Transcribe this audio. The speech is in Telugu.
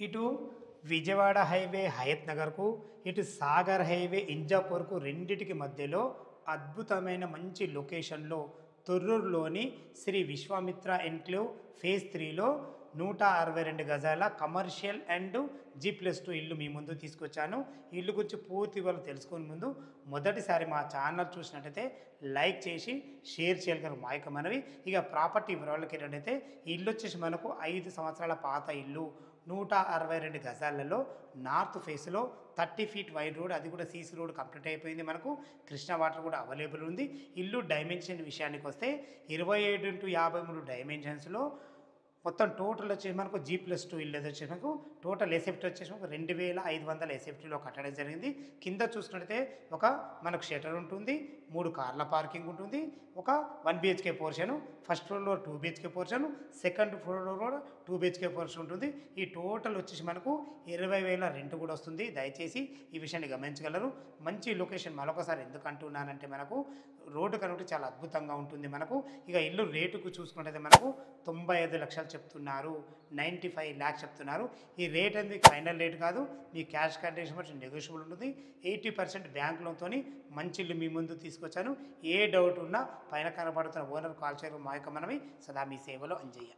ఇటు విజయవాడ హైవే హయత్ నగర్కు, ఇటు సాగర్ హైవే ఇంజాపూర్కు రెండిటికి మధ్యలో అద్భుతమైన మంచి లొకేషన్లో తొర్రూరులోని శ్రీ విశ్వామిత్ర ఎన్క్లేవ్ ఫేజ్ 3లో 162 గజాల కమర్షియల్ అండ్ G+2 ఇల్లు మీ ముందు తీసుకొచ్చాను. ఈ ఇల్లు గురించి పూర్తి వివరాలు తెలుసుకునే ముందు మొదటిసారి మా ఛానల్ చూసినట్టయితే లైక్ చేసి షేర్ చేయగలరు మా యొక్క మనవి. ఇక ప్రాపర్టీ వివరాలకి ఏంటంటే ఈ ఇల్లు వచ్చేసి మనకు 5 సంవత్సరాల పాత ఇల్లు, 162 గజాలలో నార్త్ ఫేస్లో 30 ఫీట్ వైడ్ రోడ్, అది కూడా సీసీ రోడ్ కంప్లీట్ అయిపోయింది. మనకు కృష్ణా వాటర్ కూడా అవైలబుల్ ఉంది. ఇల్లు డైమెన్షన్ విషయానికి వస్తే 27x53 డైమెన్షన్స్లో మొత్తం టోటల్ వచ్చేసి మనకు G+2 ఇల్లు వచ్చేసి మనకు టోటల్ ఎసెప్ట్ వచ్చేసి మనకు 2500 ఎసెప్టీలో కట్టడం జరిగింది. కింద చూసినట్టయితే ఒక మనకు షటర్ ఉంటుంది, 3 కార్ల పార్కింగ్ ఉంటుంది, ఒక 1 BHK పోర్షన్, ఫస్ట్ ఫ్లోర్లో 2 BHK పోర్షన్, సెకండ్ ఫ్లోర్లో కూడా 2 BHK పోర్షన్ ఉంటుంది. ఈ టోటల్ వచ్చేసి మనకు 20,000 రెంట్ కూడా వస్తుంది. దయచేసి ఈ విషయాన్ని గమనించగలరు. మంచి లొకేషన్ మరొకసారి ఎందుకు అంటున్నానంటే మనకు రోడ్డు కనుక చాలా అద్భుతంగా ఉంటుంది. మనకు ఇక ఇల్లు రేటుకు చూసుకున్నట్టయితే మనకు 95 లక్షలు చెప్తున్నారు, 95 lakhs చెప్తున్నారు. ఈ రేట్ అనేది ఫైనల్ రేట్ కాదు, మీ క్యాష్ కండిషన్ బట్టి నెగోషియబుల్ ఉంటుంది. 80% బ్యాంక్ లోన్తో మంచి ఇల్లు మీ ముందు తీసుకొచ్చాను. ఏ డౌట్ ఉన్నా పైన కనబడుతున్న ఓనర్ కాల్ చేయడం మా యొక్క మనవి. సదా మీ సేవలో అంజయ్య.